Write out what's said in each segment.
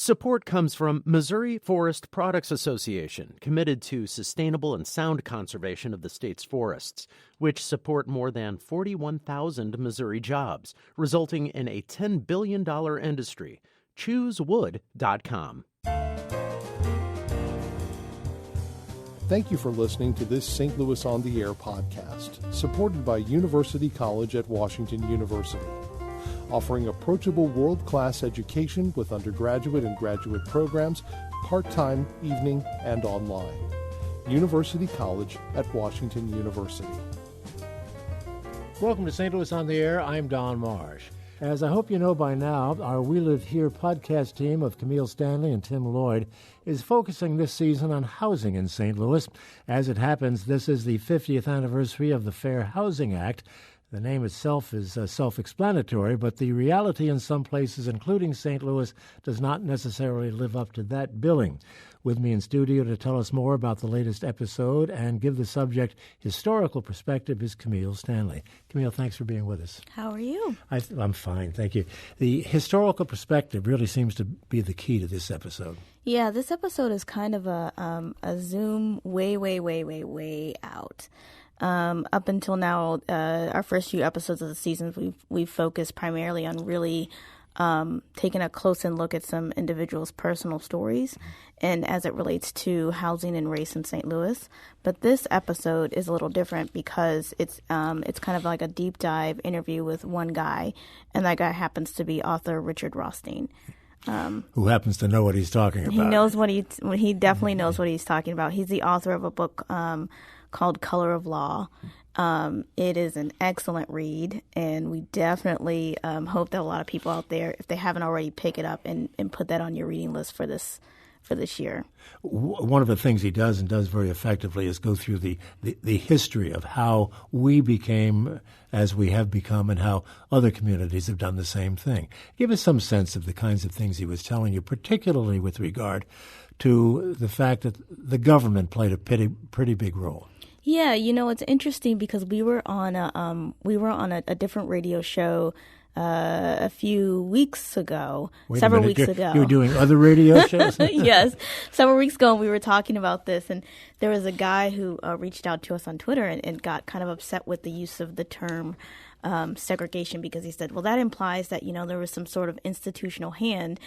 Support comes from Missouri Forest Products Association, committed to sustainable and sound conservation of the state's forests, which support more than 41,000 Missouri jobs, resulting in a $10 billion industry. ChooseWood.com. Thank you for listening to this St. Louis on the Air podcast, supported by University College at Washington University, offering approachable world-class education with undergraduate and graduate programs, part-time, evening, and online. University College at Washington University. Welcome to St. Louis on the Air. I'm Don Marsh. As I hope you know by now, our We Live Here podcast team of Kameel Stanley and Tim Lloyd is focusing this season on housing in St. Louis. As it happens, this is the 50th anniversary of the Fair Housing Act. The name itself is self-explanatory, but the reality in some places, including St. Louis, does not necessarily live up to that billing. With me in studio to tell us more about the latest episode and give the subject historical perspective is Kameel Stanley. Kameel, thanks for being with us. How are you? I'm fine, thank you. The historical perspective really seems to be the key to this episode. Yeah, this episode is kind of a zoom way out. Up until now, our first few episodes of the season, we've focused primarily on really taking a close in look at some individuals' personal stories and as it relates to housing and race in St. Louis. But this episode is a little different because it's kind of like a deep dive interview with one guy, and that guy happens to be author Richard Rothstein. Who happens to know what he's talking about. He knows he definitely knows what he's talking about. He's the author of a book called Color of Law. It is an excellent read, and we definitely hope that a lot of people out there, if they haven't already, pick it up and put that on your reading list for this year. One of the things he does and does very effectively is go through the history of how we became as we have become and how other communities have done the same thing. Give us some sense of the kinds of things he was telling you, particularly with regard to the fact that the government played a pretty big role. Yeah, it's interesting because we were on a different radio show a few weeks ago. Several weeks ago. You were doing other radio shows? Yes. Several weeks ago, we were talking about this, and there was a guy who reached out to us on Twitter and got kind of upset with the use of the term segregation because he said, well, that implies that, there was some sort of institutional hand.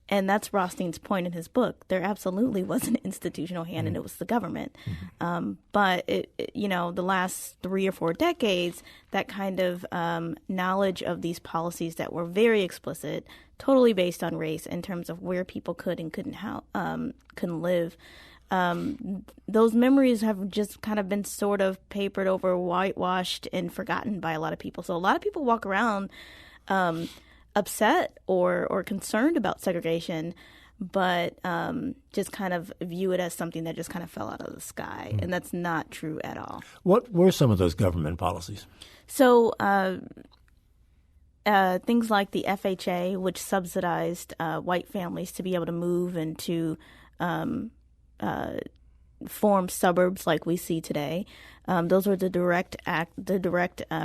And that's Rothstein's point in his book. There absolutely was an institutional hand, and it was the government. But, the last 3 or 4 decades, that kind of knowledge of these policies that were very explicit, totally based on race in terms of where people could and couldn't live, those memories have just kind of been sort of papered over, whitewashed, and forgotten by a lot of people. So a lot of people walk around upset or concerned about segregation, but just kind of view it as something that just kind of fell out of the sky. And that's not true at all. What were some of those government policies? So things like the FHA, which subsidized white families to be able to move and to form suburbs like we see today. Those were the direct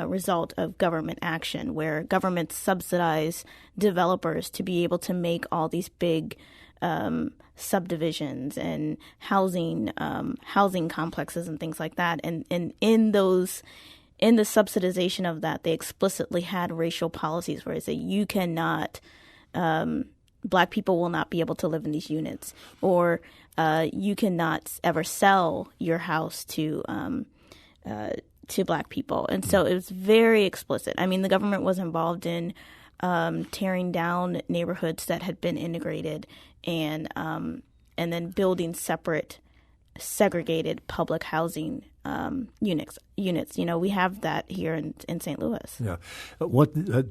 result of government action, where government subsidized developers to be able to make all these big subdivisions and housing complexes and things like that. And in the subsidization of that, they explicitly had racial policies where it said you cannot. Black people will not be able to live in these units, or you cannot ever sell your house to Black people. And so it was very explicit. I mean, the government was involved in tearing down neighborhoods that had been integrated and then building separate, segregated public housing units. We have that here in St. Louis. Yeah.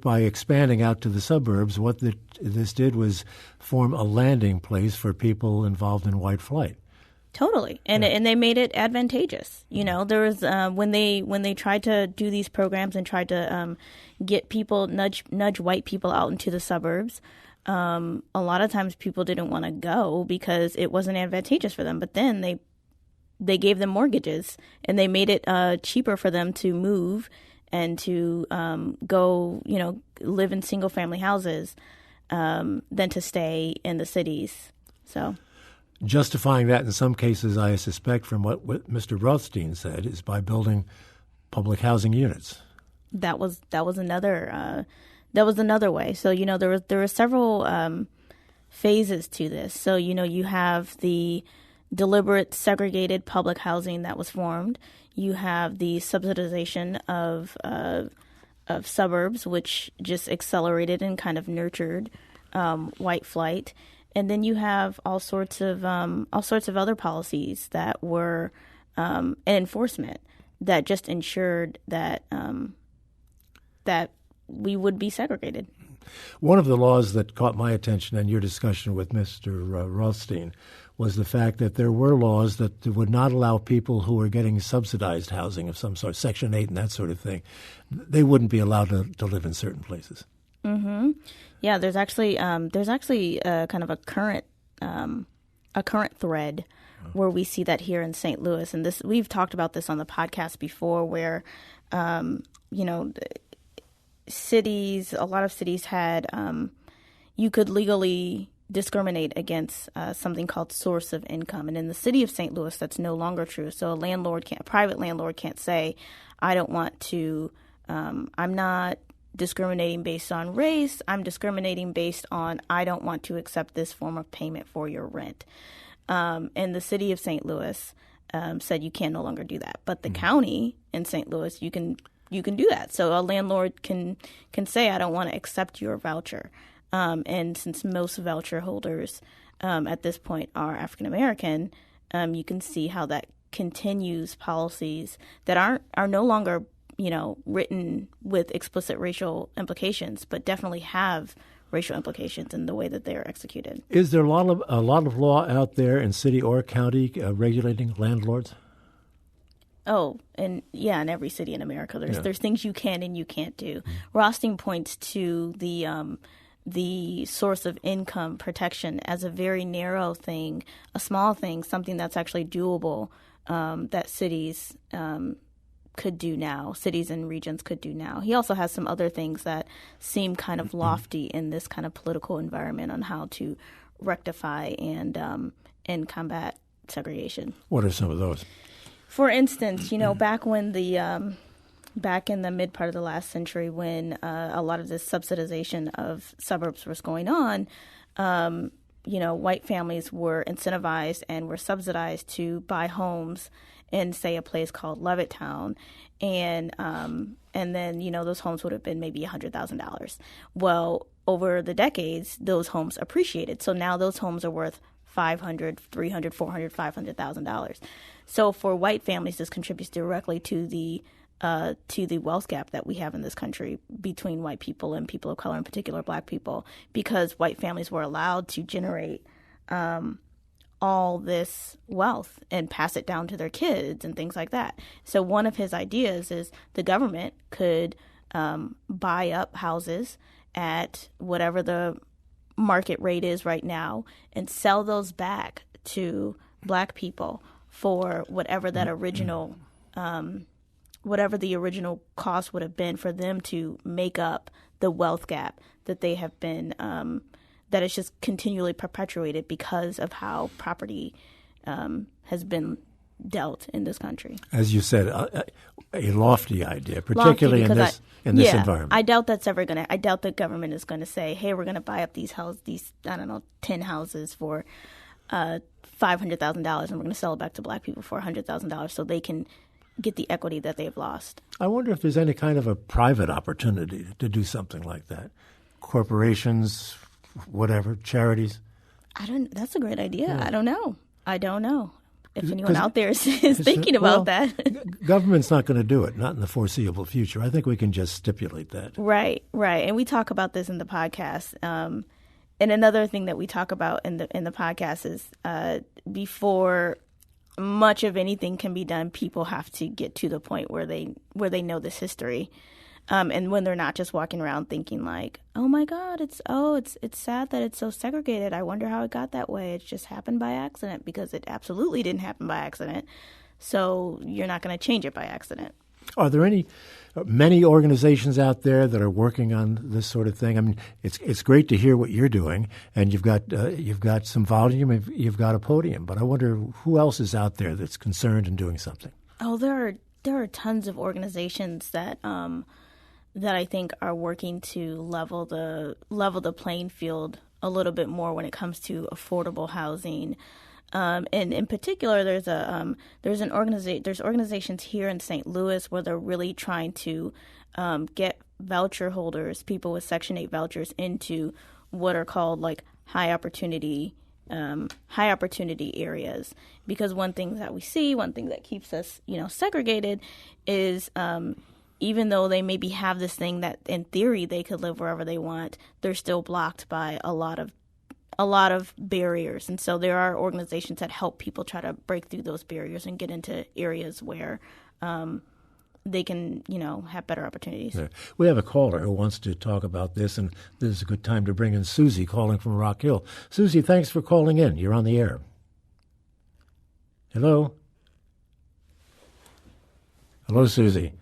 By expanding out to the suburbs, what this did was form a landing place for people involved in white flight. Totally, and they made it advantageous. There was when they tried to do these programs and tried to get people nudge white people out into the suburbs. A lot of times people didn't want to go because it wasn't advantageous for them. But then they gave them mortgages and they made it cheaper for them to move and to go live in single family houses. than to stay in the cities. So, justifying that in some cases, I suspect, from what Mr. Rothstein said, is by building public housing units. That was another way. So there were several phases to this. So you have the deliberate segregated public housing that was formed. You have the subsidization of suburbs, which just accelerated and kind of nurtured white flight. And then you have all sorts of other policies that were and enforcement that just ensured that that we would be segregated. One of the laws that caught my attention in your discussion with Mr. Rothstein was the fact that there were laws that would not allow people who were getting subsidized housing of some sort, Section 8 and that sort of thing. They wouldn't be allowed to live in certain places. Mm-hmm. Yeah, there's actually kind of a current thread where we see that here in St. Louis, and this we've talked about this on the podcast before, where a lot of cities had you could legally discriminate against something called source of income, and in the city of St. Louis, that's no longer true. So a private landlord can't say, I don't want to. I'm not discriminating based on race. I'm discriminating based on I don't want to accept this form of payment for your rent. And the city of St. Louis said you can no longer do that. But the county in St. Louis, you can do that. So a landlord can say, I don't want to accept your voucher. And since most voucher holders at this point are African American, you can see how that continues policies that are no longer written with explicit racial implications, but definitely have racial implications in the way that they are executed. Is there a lot of law out there in city or county regulating landlords? Oh, and yeah, in every city in America, there's things you can and you can't do. Rothstein points to the source of income protection as a very narrow thing, a small thing, something that's actually doable that cities could do now, cities and regions could do now. He also has some other things that seem kind of lofty in this kind of political environment on how to rectify and combat segregation. What are some of those? For instance, back in the mid part of the last century, when a lot of this subsidization of suburbs was going on, white families were incentivized and were subsidized to buy homes in, say, a place called Levittown, and then those homes would have been maybe $100,000. Well, over the decades, those homes appreciated, so now those homes are worth $500,000, $300,000, $400,000, $500,000. So for white families, this contributes directly to the wealth gap that we have in this country between white people and people of color, in particular Black people, because white families were allowed to generate all this wealth and pass it down to their kids and things like that. So one of his ideas is the government could buy up houses at whatever the market rate is right now and sell those back to Black people for whatever that original whatever the original cost would have been for them to make up the wealth gap that they have been that is just continually perpetuated because of how property has been dealt in this country. As you said, a lofty idea, particularly in this environment. I doubt that's ever I doubt the government is going to say, hey, we're going to buy up these 10 houses for $500,000 and we're going to sell it back to Black people for $100,000 so they can get the equity that they've lost. I wonder if there's any kind of a private opportunity to do something like that. Corporations, whatever, charities. That's a great idea. Yeah. I don't know if anyone out there is thinking about that. Government's not going to do it, not in the foreseeable future. I think we can just stipulate that. Right. And we talk about this in the podcast. And another thing that we talk about in the podcast is before much of anything can be done, people have to get to the point where they know this history. And when they're not just walking around thinking like, oh my God, it's sad that it's so segregated. I wonder how it got that way. It just happened by accident, because it absolutely didn't happen by accident. So you're not going to change it by accident. Are there many organizations out there that are working on this sort of thing? I mean, it's great to hear what you're doing, and you've got some volume, you've got a podium. But I wonder who else is out there that's concerned in doing something. Oh, there are tons of organizations that I think are working to level the playing field a little bit more when it comes to affordable housing. And in particular, there's organizations here in St. Louis where they're really trying to get voucher holders, people with Section 8 vouchers, into what are called like high opportunity areas. Because one thing that keeps us, segregated is even though they maybe have this thing that in theory they could live wherever they want, they're still blocked by a lot of barriers. And so there are organizations that help people try to break through those barriers and get into areas where they can, have better opportunities. Yeah. We have a caller who wants to talk about this, and this is a good time to bring in Susie calling from Rock Hill. Susie, thanks for calling in. You're on the air. Hello? Hello, Susie.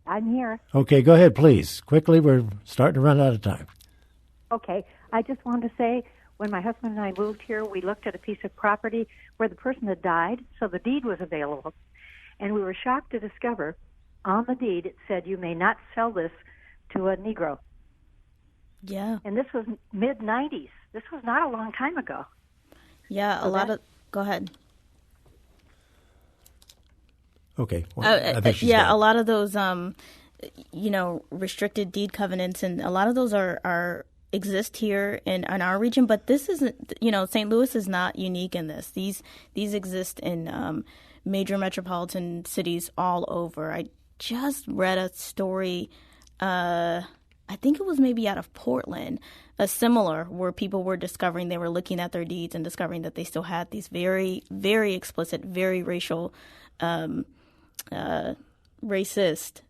I'm here. Okay, go ahead, please. Quickly, we're starting to run out of time. Okay, I just wanted to say, when my husband and I moved here, we looked at a piece of property where the person had died, so the deed was available. And we were shocked to discover on the deed it said, "You may not sell this to a Negro." Yeah. And this was mid-'90s. This was not a long time ago. Yeah, go ahead. Okay. Well, a lot of those, restricted deed covenants, and a lot of those are exist here in our region. But this isn't, St. Louis is not unique in this. These exist in major metropolitan cities all over. I just read a story, I think it was maybe out of Portland, a similar, where people were discovering, they were looking at their deeds and discovering that they still had these very, very explicit, very racial, racist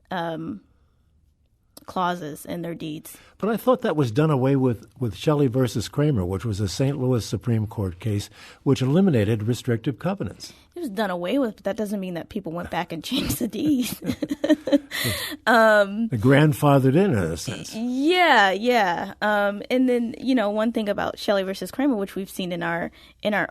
clauses in their deeds. But I thought that was done away with Shelley versus Kramer, which was a St. Louis Supreme Court case which eliminated restrictive covenants. It was done away with, but that doesn't mean that people went back and changed the deed. Grandfathered in a sense. Yeah. And then, one thing about Shelley versus Kramer, which we've seen in our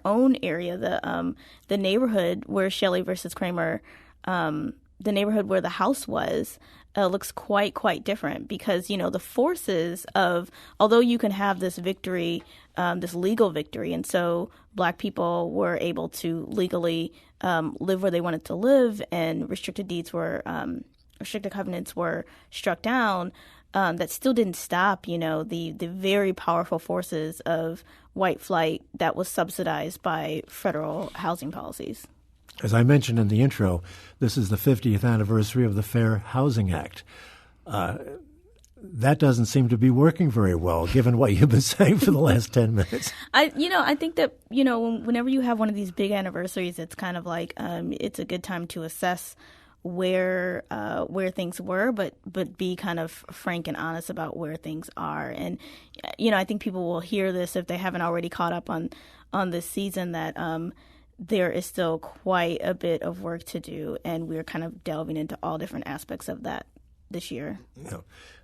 own area, the neighborhood where Shelley versus Kramer, the neighborhood where the house was, looks quite different, because, the forces of, although you can have this victory, this legal victory, and so Black people were able to legally live where they wanted to live, and restricted covenants were struck down, that still didn't stop, the very powerful forces of white flight that was subsidized by federal housing policies. As I mentioned in the intro, this is the 50th anniversary of the Fair Housing Act. That doesn't seem to be working very well, given what you've been saying for the last 10 minutes. I think that, whenever you have one of these big anniversaries, it's kind of like it's a good time to assess where things were, but be kind of frank and honest about where things are. And, I think people will hear this if they haven't already caught up on this season, that there is still quite a bit of work to do, and we're kind of delving into all different aspects of that this year. Yeah.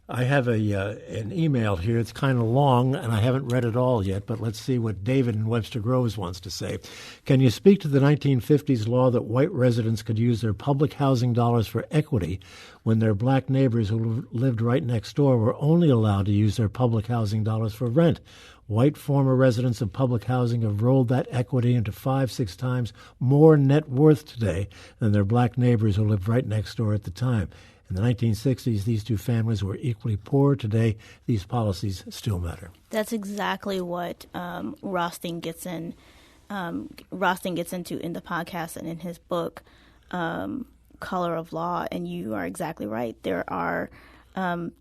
I have an email here. It's kind of long, and I haven't read it all yet, but let's see what David in Webster Groves wants to say. Can you speak to the 1950s law that white residents could use their public housing dollars for equity when their Black neighbors who lived right next door were only allowed to use their public housing dollars for rent? White former residents of public housing have rolled that equity into 5-6 times more net worth today than their Black neighbors who lived right next door at the time. In the 1960s, these two families were equally poor. Today, these policies still matter. That's exactly what Rothstein gets into in the podcast and in his book, Color of Law. And you are exactly right. There are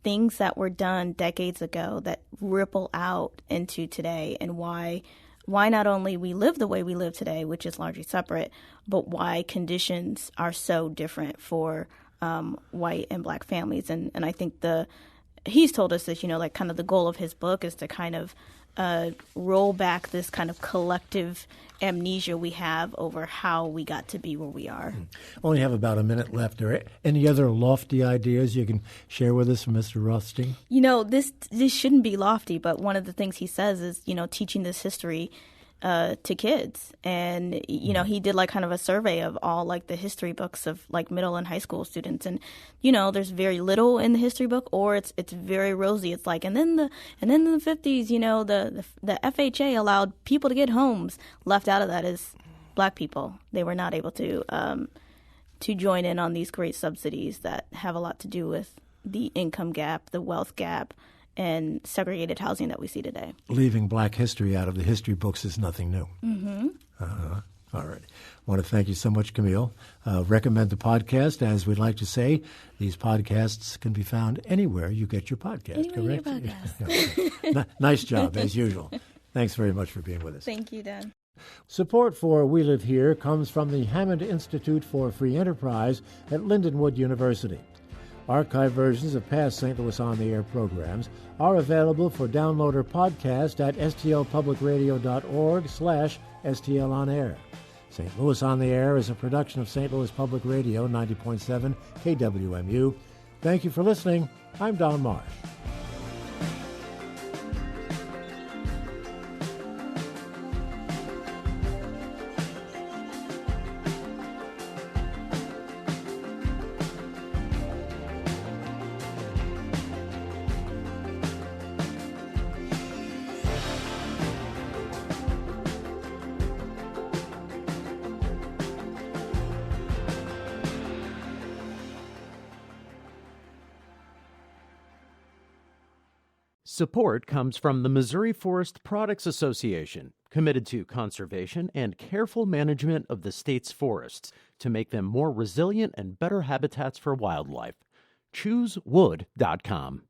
things that were done decades ago that ripple out into today, and why not only we live the way we live today, which is largely separate, but why conditions are so different for white and Black families. And I think he's told us this, like kind of the goal of his book is to kind of roll back this kind of collective amnesia we have over how we got to be where we are. Only have about a minute left. Are any other lofty ideas you can share with us from Mr. Rothstein? This shouldn't be lofty, but one of the things he says is, teaching this history to kids. And, he did like kind of a survey of all like the history books of like middle and high school students. And, there's very little in the history book, or it's very rosy. It's like, and then in the 50s, the FHA allowed people to get homes. Left out of that is Black people. They were not able to join in on these great subsidies that have a lot to do with the income gap, the wealth gap, and segregated housing that we see today. Leaving Black history out of the history books is nothing new. Mm-hmm. All right. I want to thank you so much, Kameel. Recommend the podcast. As we'd like to say, these podcasts can be found anywhere you get your podcast, anywhere correct? You get your podcast. Nice job, as usual. Thanks very much for being with us. Thank you, Dan. Support for We Live Here comes from the Hammond Institute for Free Enterprise at Lindenwood University. Archive versions of past St. Louis On the Air programs are available for download or podcast at stlpublicradio.org/stlonair. St. Louis On the Air is a production of St. Louis Public Radio 90.7 KWMU. Thank you for listening. I'm Don Marsh. Support comes from the Missouri Forest Products Association, committed to conservation and careful management of the state's forests to make them more resilient and better habitats for wildlife. ChooseWood.com.